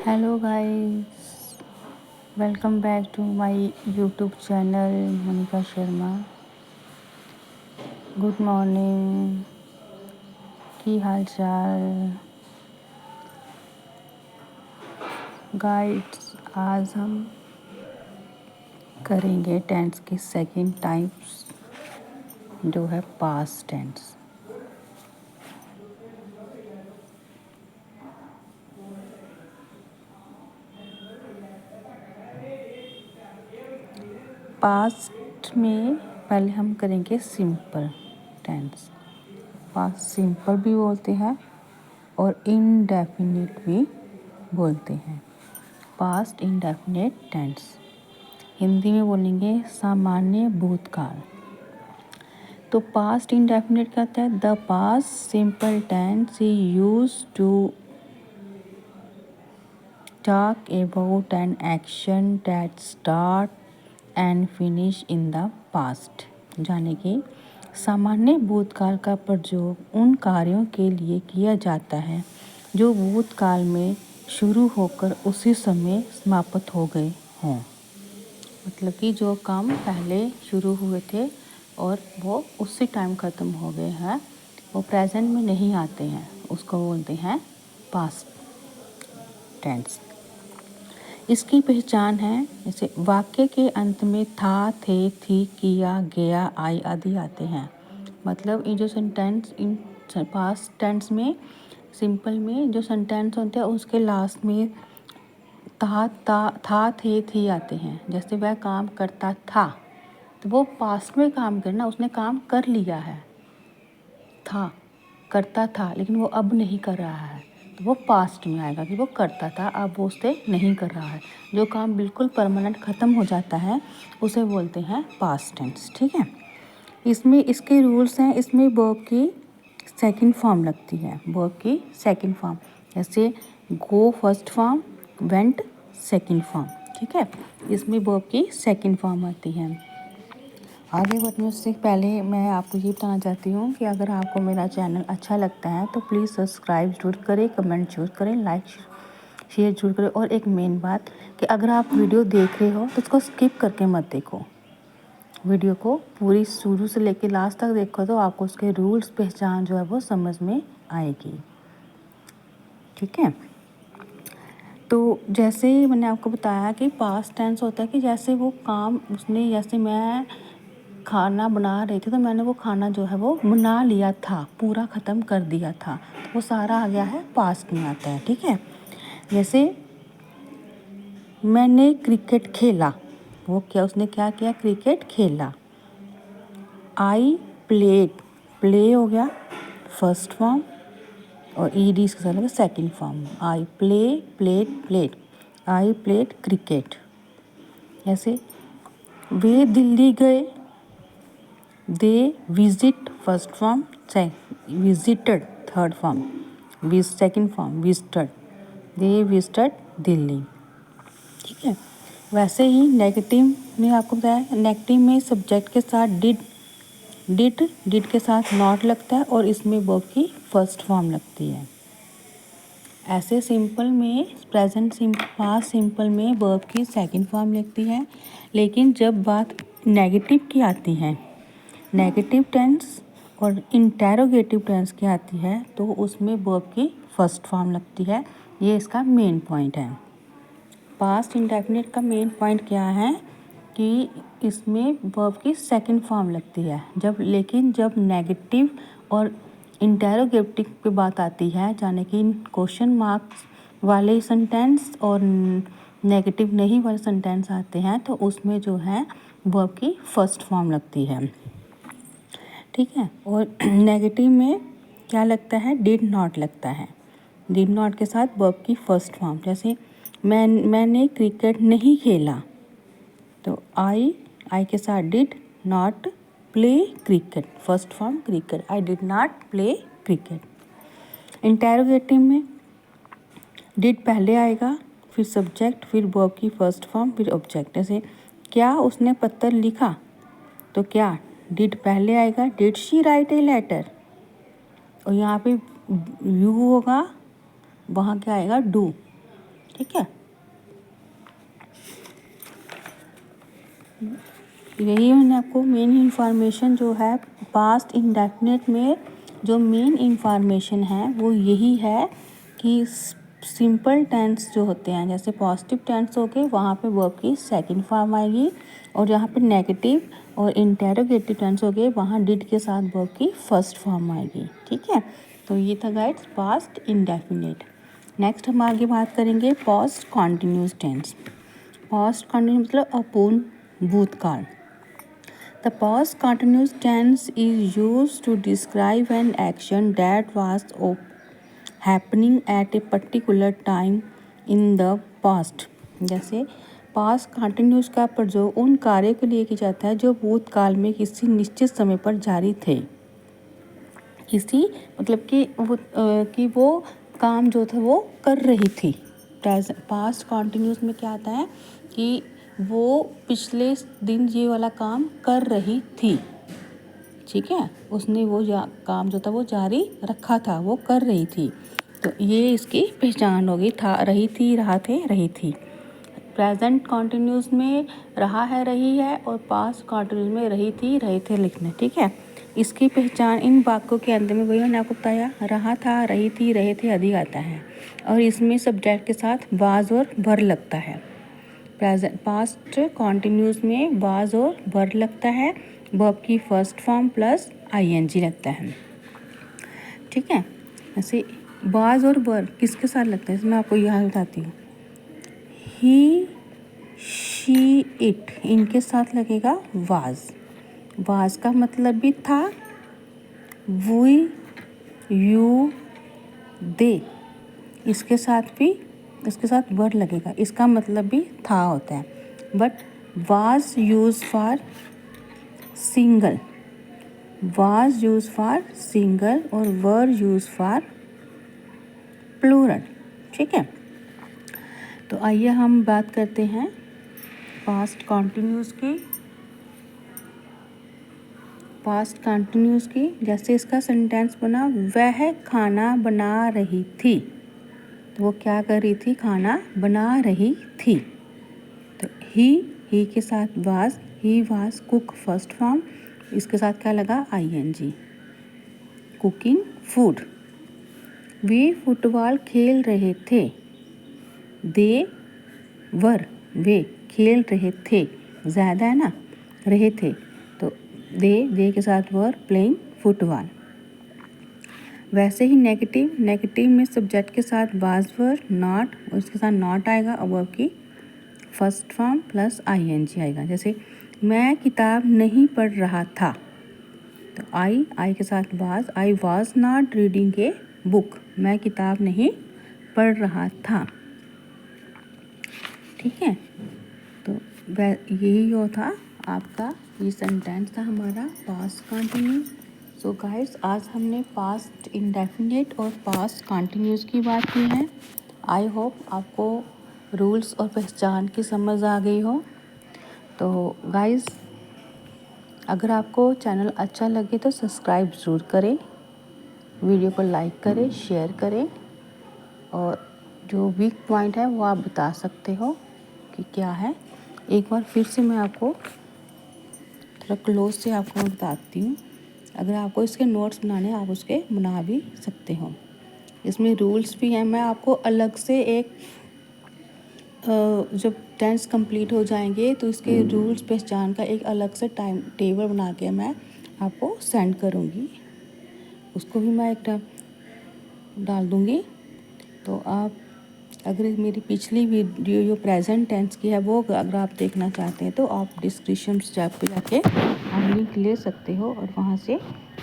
Hello guys, welcome back to my YouTube channel Monica Sharma. Good morning, की हाल चाल guides. आज हम करेंगे टेंस के सेकंड टाइप्स जो है पास्ट टेंस। पास्ट में पहले हम करेंगे सिंपल टेंस। पास्ट सिंपल भी बोलते हैं और इनडेफिनिट भी बोलते हैं। पास्ट इंडेफिनिट टेंस हिंदी में बोलेंगे सामान्य भूतकाल। तो पास्ट इंडेफिनिट क्या होता है? द पास्ट सिंपल टेंस ही use to talk about an action that start and finish in the past. यानी कि सामान्य भूतकाल का प्रयोग उन कार्यों के लिए किया जाता है जो भूतकाल में शुरू होकर उसी समय समाप्त हो गए हों। मतलब कि जो काम पहले शुरू हुए थे और वो उसी टाइम ख़त्म हो गए हैं, वो प्रेजेंट में नहीं आते हैं, उसको बोलते हैं पास्ट टेंस। इसकी पहचान है जैसे वाक्य के अंत में था, थे, थी, किया, गया, आई आदि आते हैं। मतलब ये जो सेंटेंस इन पास्ट टेंस में सिंपल में जो सेंटेंस होते हैं उसके लास्ट में था, थे, थी आते हैं। जैसे वह काम करता था, तो वो पास्ट में काम करना, उसने काम कर लिया है। था करता था लेकिन वो अब नहीं कर रहा है, तो वो पास्ट में आएगा कि वो करता था, अब वो उससे नहीं कर रहा है। जो काम बिल्कुल परमानेंट ख़त्म हो जाता है उसे बोलते हैं पास्ट टेंस। ठीक है, इसमें इसके रूल्स हैं। इसमें वर्ब की सेकंड फॉर्म लगती है, वर्ब की सेकंड फॉर्म। जैसे go first form, went second form. ठीक है, इसमें वर्ब की सेकंड फॉर्म आती है। आगे बढ़ने से पहले मैं आपको ये बताना चाहती हूँ कि अगर आपको मेरा चैनल अच्छा लगता है तो प्लीज़ सब्सक्राइब जरूर करें, कमेंट जरूर करें, लाइक शेयर जरूर करें। और एक मेन बात कि अगर आप वीडियो देख रहे हो तो उसको स्किप करके मत देखो। वीडियो को पूरी शुरू से लेकर लास्ट तक देखो तो आपको उसके रूल्स पहचान जो है वो समझ में आएगी। ठीक है, तो जैसे ही मैंने आपको बताया कि पास्ट टेंस होता है कि जैसे वो काम उसने, जैसे मैं खाना बना रही थी तो मैंने वो खाना जो है वो बना लिया था, पूरा ख़त्म कर दिया था, तो वो सारा आ गया है पास्ट में आता है। ठीक है, जैसे मैंने क्रिकेट खेला, वो क्या उसने क्या किया? क्रिकेट खेला। आई प्लेड, प्ले हो गया फर्स्ट फॉर्म और ईडी इसके साथ लगा second form. I play, played, played, I played cricket. जैसे वे दिल्ली गए, they visit first form, visited third form, second form visited, they visited Delhi. ठीक है, वैसे ही नेगेटिव में आपको बताया, नेगेटिव में सब्जेक्ट के साथ डिड के साथ नॉट लगता है और इसमें वर्ब की फर्स्ट फॉर्म लगती है। ऐसे सिंपल में प्रेजेंट सिंपल, पास्ट सिंपल में वर्ब की सेकंड फॉर्म लगती है। लेकिन जब बात नेगेटिव की आती है, नेगेटिव टेंस और इंटेरोगेटिव टेंस की आती है, तो उसमें वर्ब की फर्स्ट फॉर्म लगती है। ये इसका मेन पॉइंट है। पास्ट इंडेफिनिट का मेन पॉइंट क्या है कि इसमें वर्ब की सेकंड फॉर्म लगती है। लेकिन जब नेगेटिव और इंटेरोगेटिव पे बात आती है, यानी कि क्वेश्चन मार्क्स वाले सेंटेंस और नेगेटिव नहीं वाले सेंटेंस आते हैं, तो उसमें जो है वर्ब की फर्स्ट फॉर्म लगती है। ठीक है, और नेगेटिव में क्या लगता है? डिड नॉट लगता है। डिड नॉट के साथ वर्ब की फर्स्ट फॉर्म। जैसे मैंने क्रिकेट नहीं खेला, तो आई के साथ did not play cricket, first form cricket, I did not play cricket. Interrogative में डिड पहले आएगा, फिर सब्जेक्ट, फिर वर्ब की फर्स्ट फॉर्म, फिर ऑब्जेक्ट। जैसे क्या उसने पत्र लिखा, तो क्या डिड पहले आएगा, did she write a letter, और यहाँ पे यू होगा, वहाँ क्या आएगा? डू। ठीक है, यही मैंने आपको मेन इंफॉर्मेशन जो है पास्ट इंडेफिनिट में जो मेन इंफॉर्मेशन है वो यही है कि सिंपल टेंस जो होते हैं, जैसे पॉजिटिव टेंस हो गए वहाँ पे वर्ब की सेकंड फॉर्म आएगी, और जहाँ पे नेगेटिव और इंटेरोगेटिव टेंस हो गए वहाँ डिड के साथ वर्ब की फर्स्ट फॉर्म आएगी। ठीक है, तो ये था गाइड्स पास्ट इंडेफिनिट। नेक्स्ट हम आगे बात करेंगे past continuous tense. Past continuous मतलब अपूर्ण भूतकाल। The past continuous tense is used to describe an action that was happening at a particular time in the past। जैसे पास्ट कंटिन्यूस का प्रयोग उन कार्यों के लिए किया जाता है जो भूतकाल में किसी निश्चित समय पर जारी थे। किसी मतलब कि वो काम जो था वो कर रही थी। पास्ट कंटिन्यूस में क्या आता है कि वो पिछले दिन ये वाला काम कर रही थी। ठीक है, उसने वो काम जो था वो जारी रखा था, वो कर रही थी, तो ये इसकी पहचान होगी। था, रही थी, रहा थे, रही थी। प्रेजेंट कॉन्टिन्यूस में रहा है, रही है, और पास्ट कॉन्टिन्यूस में रही थी, रहे थे लिखना। ठीक है, इसकी पहचान इन वाक्यों के अंदर में वही मैंने आपको बताया, रहा था, रही थी, रहे थे अधिक आता है, और इसमें सब्जेक्ट के साथ वाज और वर लगता है। प्रेजेंट पास्ट कॉन्टिन्यूस में वाज और वर लगता है, वर्ब की फर्स्ट फॉर्म प्लस आईएनजी लगता है। ठीक है, ऐसे वाज और वर किसके साथ लगता है, इसमें आपको यहाँ बताती हूँ। ही, शी, इट, इनके साथ लगेगा वाज। वाज का मतलब भी था, वी, यू, दे, इसके साथ वर लगेगा, इसका मतलब भी था होता है। But was use for single, was use for single और वर यूज फॉर प्लूरल। ठीक है, तो आइए हम बात करते हैं पास्ट कॉन्टिन्यूस की। पास्ट कॉन्टिन्यूस की, जैसे इसका सेंटेंस बना, वह खाना बना रही थी, तो वो क्या कर रही थी, खाना बना रही थी। तो ही के साथ was, he was cook first form, इसके साथ क्या लगा, आईएनजी, कुकिंग फूड। वे फुटबॉल खेल रहे थे, दे वर, वे खेल रहे थे, ज़्यादा है ना, रहे थे, तो दे के साथ वर प्लेइंग फुटबॉल। वैसे ही नेगेटिव में सब्जेक्ट के साथ वाज वर नॉट, और इसके साथ नॉट आएगा और वर्ब की फर्स्ट फॉर्म प्लस आईएनजी आएगा। जैसे मैं किताब नहीं पढ़ रहा था, तो आई के साथ was, I was not reading a book, मैं किताब नहीं पढ़ रहा था। ठीक है, तो यही हो था आपका, ये सेंटेंस था हमारा पास्ट कंटिन्यूस। सो गाइस, आज हमने पास्ट इंडेफिनिट और पास्ट कंटिन्यूस की बात की है। आई होप आपको रूल्स और पहचान की समझ आ गई हो। तो गाइस, अगर आपको चैनल अच्छा लगे तो सब्सक्राइब ज़रूर करें, वीडियो को लाइक करें, शेयर करें, और जो वीक पॉइंट है वो आप बता सकते हो कि क्या है। एक बार फिर से मैं आपको थोड़ा क्लोज से आपको बताती हूँ। अगर आपको इसके नोट्स बनाने हैं आप उसके बना भी सकते हो। इसमें रूल्स भी हैं, मैं आपको अलग से एक जब टेंस कंप्लीट हो जाएंगे तो इसके रूल्स पहचान का एक अलग से टाइम टेबल बना के मैं आपको सेंड करूँगी, उसको भी मैं एक डाल दूँगी। तो आप अगर मेरी पिछली वीडियो जो प्रेजेंट टेंस की है वो अगर आप देखना चाहते हैं तो आप डिस्क्रिप्शन पे जाके आप लिंक ले सकते हो और वहाँ से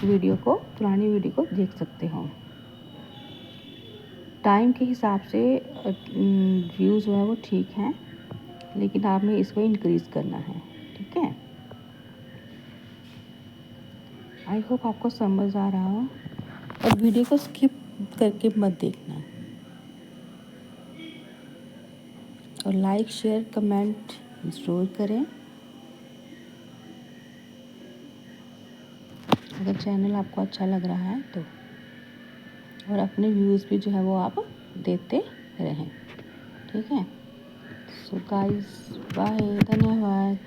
पुरानी वीडियो को देख सकते हो। टाइम के हिसाब से व्यूज़ जो है वो ठीक हैं, लेकिन आपने इसको इंक्रीज़ करना है। ठीक है, आई होप आपको समझ आ रहा हो, और वीडियो को स्किप करके मत देखना, और लाइक शेयर कमेंट ज़रूर करें। अगर चैनल आपको अच्छा लग रहा है तो, और अपने व्यूज़ भी जो है वो आप देते रहें। ठीक है। सो गाइस बाय, धन्यवाद।